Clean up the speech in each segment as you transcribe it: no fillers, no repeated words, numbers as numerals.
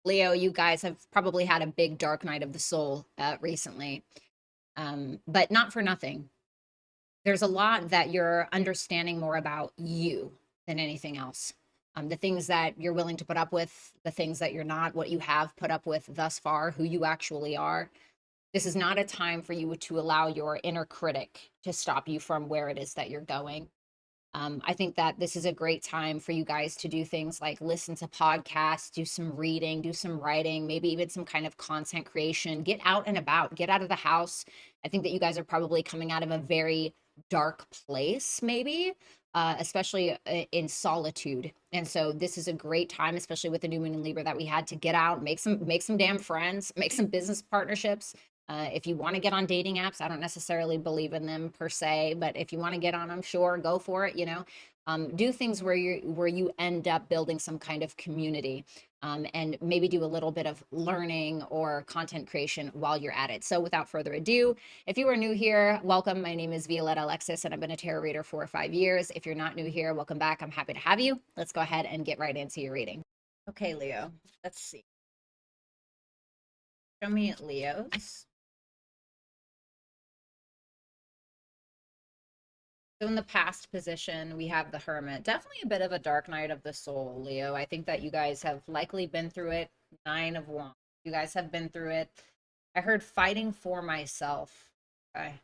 Leo, you guys have probably had a big dark night of the soul recently, but not for nothing. There's a lot that you're understanding more about you than anything else. The things that you're willing to put up with, the things that you're not, what you have put up with thus far, who you actually are. This is not a time for you to allow your inner critic to stop you from where it is that you're going. I think that this is a great time for you guys to do things like listen to podcasts, do some reading, do some writing, maybe even some kind of content creation. Get out and about, get out of the house. I think that you guys are probably coming out of a very dark place, maybe, especially in solitude. And so this is a great time, especially with the new moon in Libra that we had to get out, make some damn friends, make some business partnerships. If you want to get on dating apps, I don't necessarily believe in them per se, but if you want to get on them, sure, go for it. Do things where you end up building some kind of community, and maybe do a little bit of learning or content creation while you're at it. So, without further ado, if you are new here, welcome. My name is Violetta Alexis, and I've been a tarot reader for 5 years. If you're not new here, welcome back. I'm happy to have you. Let's go ahead and get right into your reading. Okay, Leo. Let's see. Show me Leos. So in the past position, we have the Hermit. Definitely a bit of a dark night of the soul, Leo. I think that you guys have likely been through it. Nine of Wands. You guys have been through it. I heard fighting for myself. Okay.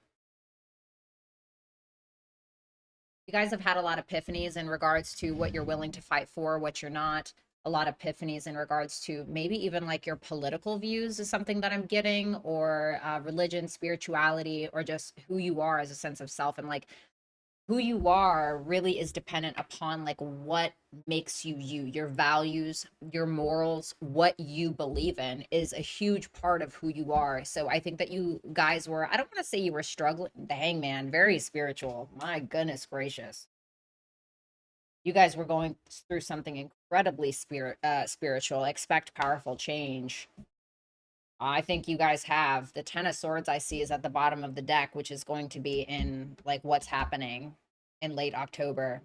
You guys have had a lot of epiphanies in regards to what you're willing to fight for, what you're not. A lot of epiphanies in regards to maybe even like your political views is something that I'm getting, or religion, spirituality, or just who you are as a sense of self. And like who you are really is dependent upon like what makes you you, your values, your morals, what you believe in is a huge part of who you are. So I think that you guys were, I don't want to say you were struggling. The Hangman, very spiritual, my goodness gracious. You guys were going through something incredibly spiritual. Expect powerful change. I think you guys have the Ten of Swords. I see is at the bottom of the deck, which is going to be in like what's happening in late October.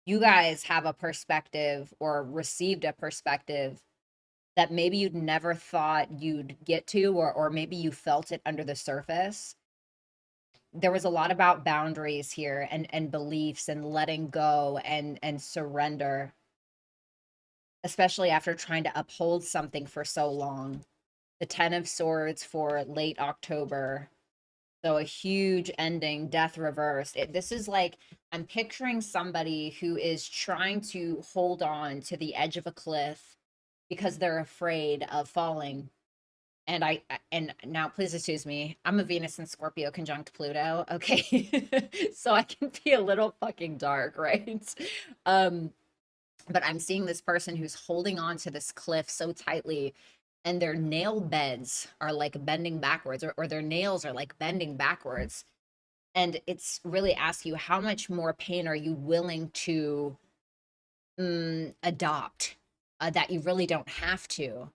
You guys have a perspective or received a perspective that maybe you'd never thought you'd get to, or maybe you felt it under the surface. There was a lot about boundaries here, and beliefs, and letting go, and surrender, especially after trying to uphold something for so long. The Ten of Swords for late October. So a huge ending, death reversed. This is like, I'm picturing somebody who is trying to hold on to the edge of a cliff because they're afraid of falling. And now please excuse me, I'm a Venus and Scorpio conjunct Pluto. Okay. So I can be a little fucking dark, right? Um, but I'm seeing this person who's holding on to this cliff so tightly, and their nail beds are like bending backwards, or their nails are like bending backwards. And it's really ask you, how much more pain are you willing to adopt, that you really don't have to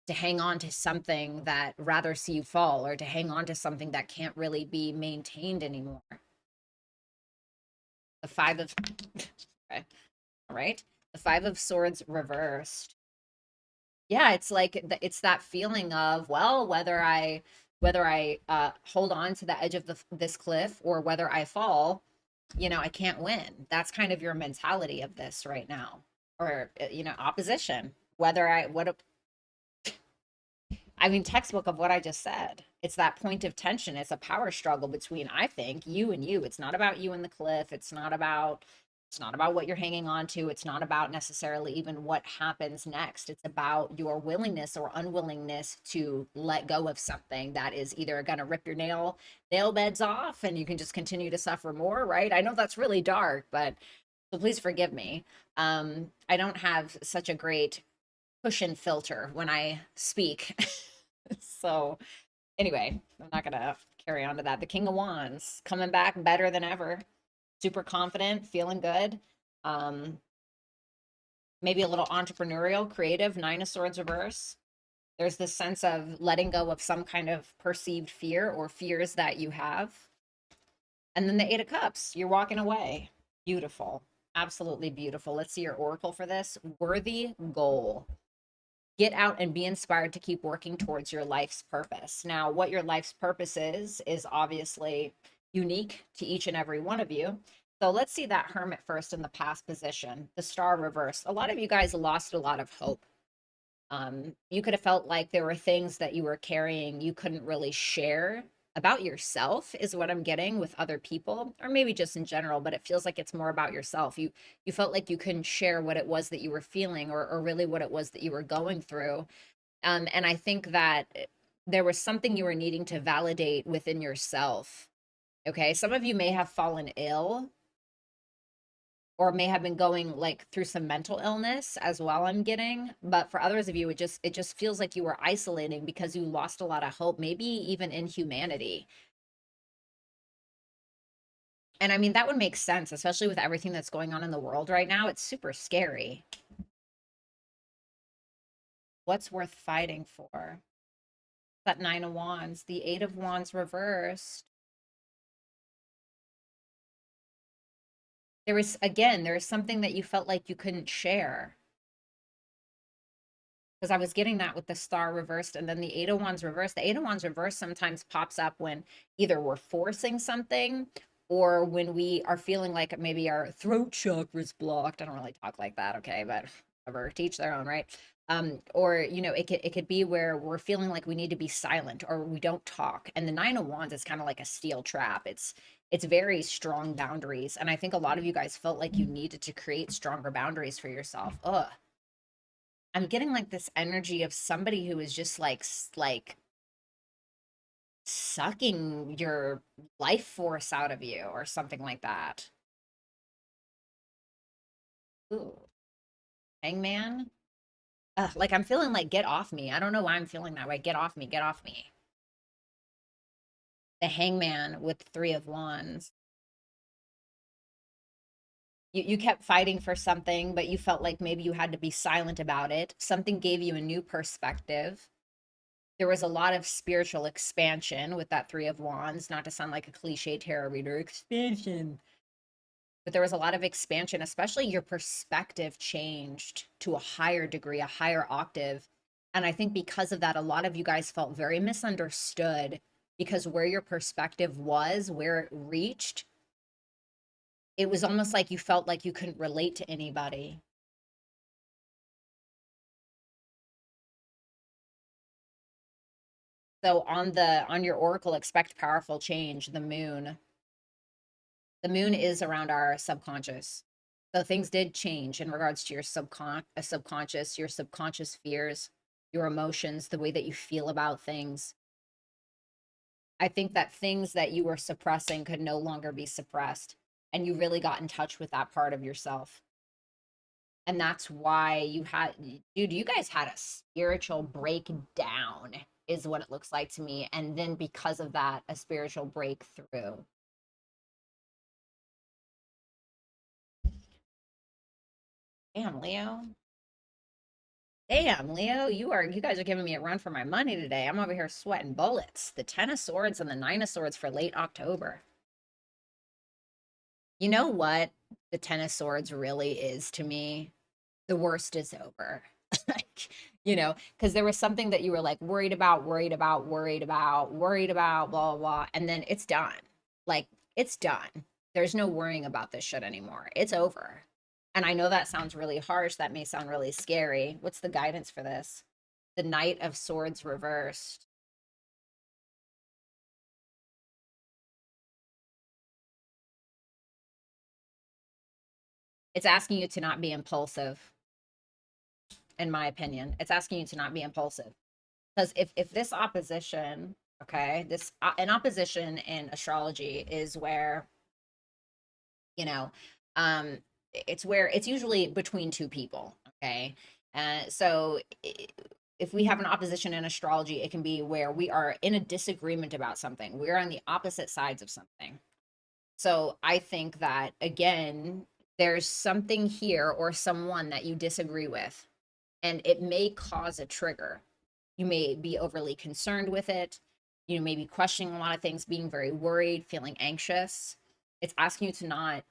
hang on to something that rather see you fall, or to hang on to something that can't really be maintained anymore. The Five of, okay, all right. The Five of Swords reversed. Yeah, it's like it's that feeling of, well, whether I hold on to the edge of this cliff, or whether I fall, I can't win. That's kind of your mentality of this right now. Or opposition. Whether I what a, I mean, textbook of what I just said. It's that point of tension. It's a power struggle between, I think, you and you. It's not about you and the cliff. It's not about what you're hanging on to. It's not about necessarily even what happens next. It's about your willingness or unwillingness to let go of something that is either going to rip your nail beds off, and you can just continue to suffer more, right? I know that's really dark, but so please forgive me. I don't have such a great cushion filter when I speak. So anyway, I'm not gonna carry on to that. The King of Wands coming back better than ever, super confident, feeling good. Um, Maybe a little entrepreneurial, creative. Nine of Swords reverse. There's this sense of letting go of some kind of perceived fear or fears that you have. And then the Eight of Cups, you're walking away. Beautiful. Absolutely beautiful. Let's see your oracle for this. Worthy goal. Get out and be inspired to keep working towards your life's purpose. Now, what your life's purpose is obviously unique to each and every one of you. So let's see that Hermit first in the past position, the Star reversed. A lot of you guys lost a lot of hope. You could have felt like there were things that you were carrying you couldn't really share about yourself, is what I'm getting, with other people, or maybe just in general, but it feels like it's more about yourself. You felt like you couldn't share what it was that you were feeling, or really what it was that you were going through. And I think that there was something you were needing to validate within yourself. Okay, some of you may have fallen ill, or may have been going like through some mental illness as well, I'm getting. But for others of you, it just feels like you were isolating because you lost a lot of hope, maybe even in humanity. And I mean, that would make sense, especially with everything that's going on in the world right now. It's super scary. What's worth fighting for? That Nine of Wands, the Eight of Wands reversed. There is something that you felt like you couldn't share, because I was getting that with the Star reversed and then the Eight of Wands reversed. The Eight of Wands reversed sometimes pops up when either we're forcing something, or when we are feeling like maybe our throat chakra is blocked. I don't really talk like that, okay, but whatever, teach their own, right? Or it could be where we're feeling like we need to be silent or we don't talk. And the Nine of Wands is kind of like a steel trap. It's very strong boundaries, and I think a lot of you guys felt like you needed to create stronger boundaries for yourself. Ugh. I'm getting like this energy of somebody who is just like sucking your life force out of you or something like that. Ooh, Hangman. Like I'm feeling like get off me. I don't know why I'm feeling that way. Get off me. Get off me. The Hangman with Three of Wands. You kept fighting for something, but you felt like maybe you had to be silent about it. Something gave you a new perspective. There was a lot of spiritual expansion with that Three of Wands, not to sound like a cliche tarot reader, expansion. But there was a lot of expansion, especially your perspective changed to a higher degree, a higher octave. And I think because of that, a lot of you guys felt very misunderstood, because where your perspective was, where it reached, it was almost like you felt like you couldn't relate to anybody. So on your oracle, expect powerful change, the moon. The moon is around our subconscious. So things did change in regards to your subconscious, your subconscious fears, your emotions, the way that you feel about things. I think that things that you were suppressing could no longer be suppressed, and you really got in touch with that part of yourself. And that's why dude, you guys had a spiritual breakdown, is what it looks like to me. And then because of that, a spiritual breakthrough. Damn, Leo. Damn, Leo, you guys are giving me a run for my money today. I'm over here sweating bullets. The Ten of Swords and the Nine of Swords for late October. You know what the Ten of Swords really is to me? The worst is over. Like, because there was something that you were like worried about, worried about, worried about, worried about, blah, blah, blah, and then it's done. Like, it's done. There's no worrying about this shit anymore. It's over. And I know that sounds really harsh. That may sound really scary. What's the guidance for this? The Knight of Swords reversed. It's asking you to not be impulsive, in my opinion. It's asking you to not be impulsive. Because if this opposition, okay, this an opposition in astrology is where, you know, um, it's where it's usually between two people, okay? So if we have an opposition in astrology, it can be where we are in a disagreement about something. We're on the opposite sides of something. So I think that, again, there's something here or someone that you disagree with, and it may cause a trigger. You may be overly concerned with it. You may be questioning a lot of things, being very worried, feeling anxious. It's asking you to not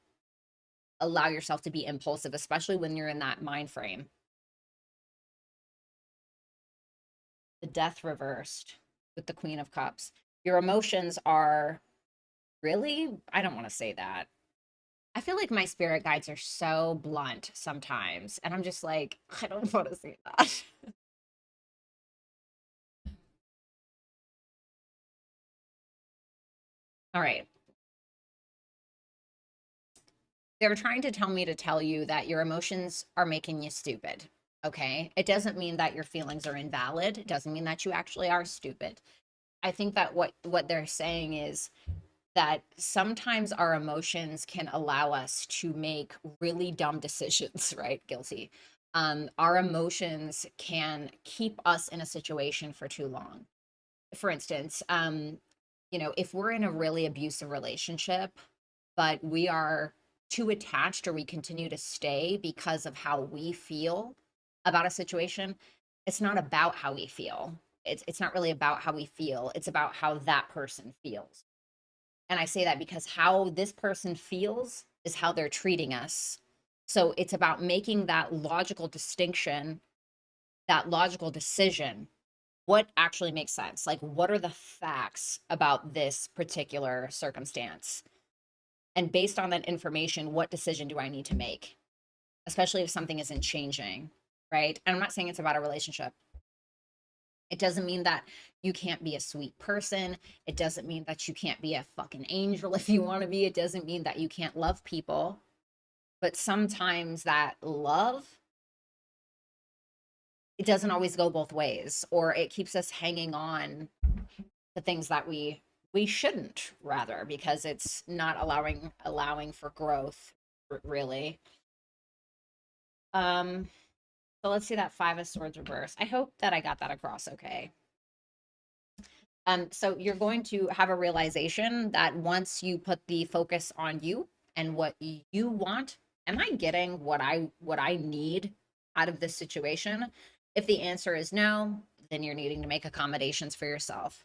allow yourself to be impulsive, especially when you're in that mind frame. The Death reversed with the Queen of Cups. Your emotions are really, I don't want to say that. I feel like my spirit guides are so blunt sometimes. And I'm just like, I don't want to say that. All right. They're trying to tell me to tell you that your emotions are making you stupid. Okay. It doesn't mean that your feelings are invalid. It doesn't mean that you actually are stupid. I think that what they're saying is that sometimes our emotions can allow us to make really dumb decisions, right? Guilty. Our emotions can keep us in a situation for too long. For instance, if we're in a really abusive relationship, but we are too attached or we continue to stay because of how we feel about a situation, it's not about how we feel. It's not really about how we feel. It's about how that person feels. And I say that because how this person feels is how they're treating us. So it's about making that logical distinction, that logical decision. What actually makes sense? Like, what are the facts about this particular circumstance? And based on that information, what decision do I need to make? Especially if something isn't changing, right? And I'm not saying it's about a relationship. It doesn't mean that you can't be a sweet person. It doesn't mean that you can't be a fucking angel if you want to be. It doesn't mean that you can't love people. But sometimes that love, it doesn't always go both ways, or it keeps us hanging on to things that we shouldn't, rather, because it's not allowing for growth, really. Um so let's see that Five of Swords reverse. I hope that I got that across okay. So you're going to have a realization that once you put the focus on you and what you want, am I getting what I need out of this situation? If the answer is no, then you're needing to make accommodations for yourself.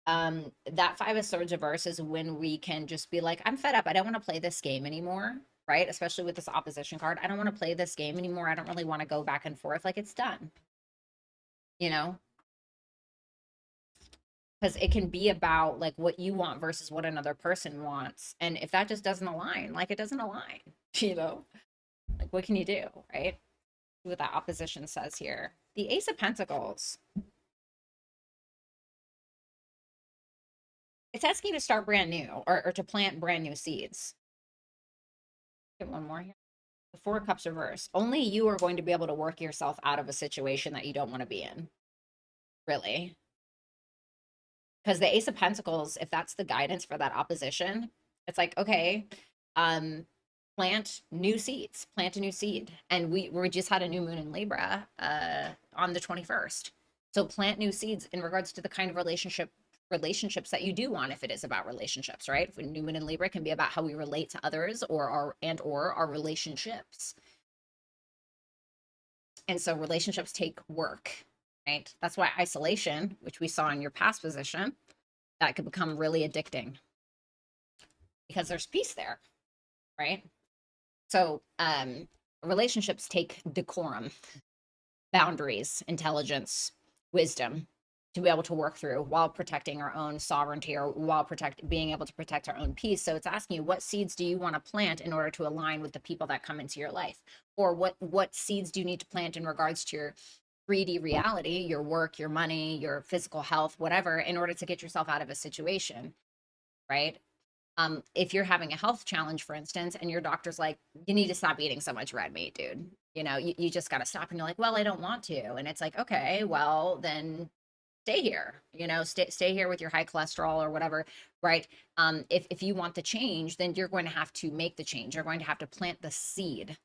That Five of Swords reverse is when we can just be like, I'm fed up. I don't want to play this game anymore, right? Especially with this opposition card. I don't want to play this game anymore. I don't really want to go back and forth. Like, it's done, you know? Because it can be about like what you want versus what another person wants. And if that just doesn't align, like, it doesn't align, you know? Like, what can you do, right? See what that opposition says here. The Ace of Pentacles. It's asking you to start brand new, or to plant brand new seeds. Get one more here. The Four of Cups reverse. Only you are going to be able to work yourself out of a situation that you don't want to be in. Really. Because the Ace of Pentacles, if that's the guidance for that opposition, it's like, okay, plant new seeds, plant a new seed. And we just had a new moon in Libra on the 21st. So plant new seeds in regards to the kind of relationships that you do want, if it is about relationships, right? If new moon in Libra can be about how we relate to others, or our relationships. And so relationships take work, right? That's why isolation, which we saw in your past position, that could become really addicting because there's peace there, right? So relationships take decorum, boundaries, intelligence, wisdom to be able to work through while protecting our own sovereignty, or while being able to protect our own peace. So it's asking you, what seeds do you want to plant in order to align with the people that come into your life? Or what seeds do you need to plant in regards to your 3D reality, your work, your money, your physical health, whatever, in order to get yourself out of a situation, right? If you're having a health challenge, for instance, and your doctor's like, you need to stop eating so much red meat, dude. You just got to stop. And you're like, well, I don't want to. And it's like, okay, well, then stay here, stay here with your high cholesterol or whatever, right? If you want the change, then you're going to have to make the change. You're going to have to plant the seed,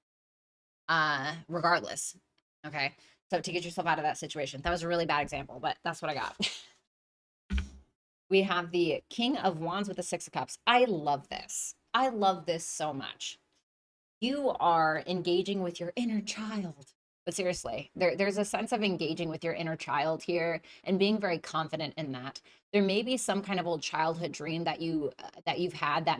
regardless. Okay. So to get yourself out of that situation. That was a really bad example, but that's what I got. We have the King of Wands with the Six of Cups. I love this. I love this so much. You are engaging with your inner child. But seriously, there's a sense of engaging with your inner child here and being very confident in that. There may be some kind of old childhood dream that you've had that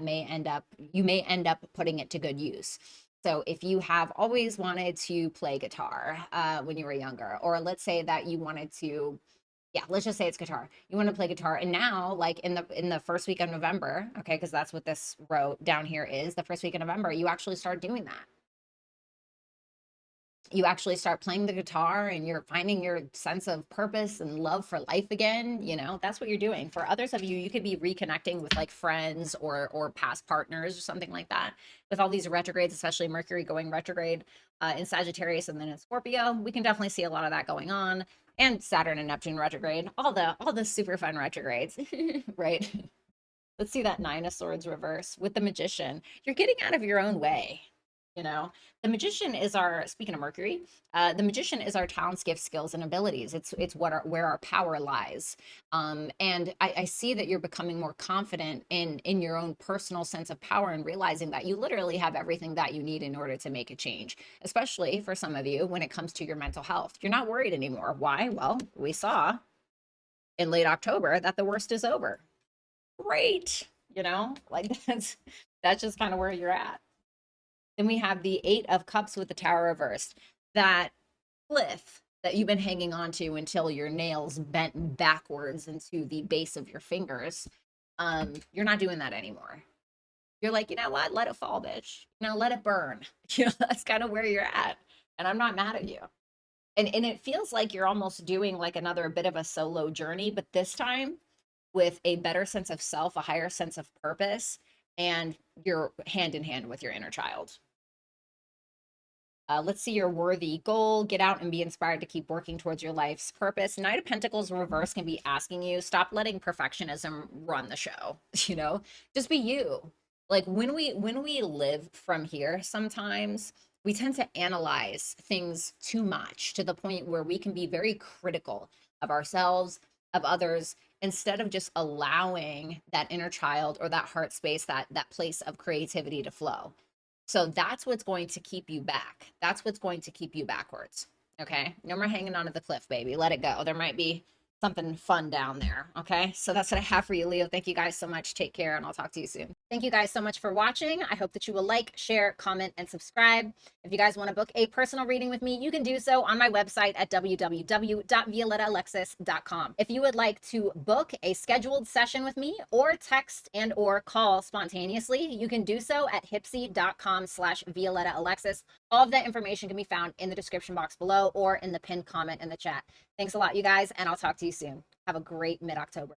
you may end up putting it to good use. So if you have always wanted to play guitar when you were younger, or let's say that you wanted to, yeah, let's just say it's guitar. You want to play guitar, and now, like in the first week of November, okay, because that's what this row down here is. The first week of November, you actually start doing that. You actually start playing the guitar and you're finding your sense of purpose and love for life again. You know, that's what you're doing. For others of you, you could be reconnecting with like friends or past partners or something like that. With all these retrogrades, especially Mercury going retrograde in Sagittarius and then in Scorpio, we can definitely see a lot of that going on. And Saturn and Neptune retrograde, all the super fun retrogrades, right? Let's see that Nine of Swords reverse with the Magician. You're getting out of your own way. You know, the Magician is our, speaking of Mercury, the Magician is our talents, gifts, skills, and abilities. It's what where our power lies. And I see that you're becoming more confident in your own personal sense of power and realizing that you literally have everything that you need in order to make a change, especially for some of you when it comes to your mental health. You're not worried anymore. Why? Well, we saw in late October that the worst is over. Great. You know, like that's just kind of where you're at. Then we have the Eight of Cups with the Tower reversed. That cliff that you've been hanging on to until your nails bent backwards into the base of your fingers. You're not doing that anymore. You're like, you know what? Let it fall, bitch. You know, let it burn. You know, that's kind of where you're at. And I'm not mad at you. And it feels like you're almost doing like another bit of a solo journey, but this time with a better sense of self, a higher sense of purpose, and you're hand in hand with your inner child. Let's see your worthy goal. Get out and be inspired to keep working towards your life's purpose. Knight of Pentacles reverse can be asking you, stop letting perfectionism run the show. You know, just be you. Like when we live from here, sometimes we tend to analyze things too much to the point where we can be very critical of ourselves, of others, instead of just allowing that inner child or that heart space, that place of creativity to flow. So that's what's going to keep you back. That's what's going to keep you backwards. Okay. No more hanging onto the cliff, baby. Let it go. There might be something fun down there. Okay. So that's what I have for you, Leo. Thank you guys so much. Take care, and I'll talk to you soon. Thank you guys so much for watching. I hope that you will like, share, comment, and subscribe. If you guys want to book a personal reading with me, you can do so on my website at www.violettaalexis.com. If you would like to book a scheduled session with me or text and or call spontaneously, you can do so at hipsy.com/violettaalexis. All of that information can be found in the description box below or in the pinned comment in the chat. Thanks a lot, you guys, and I'll talk to you soon. Have a great mid-October.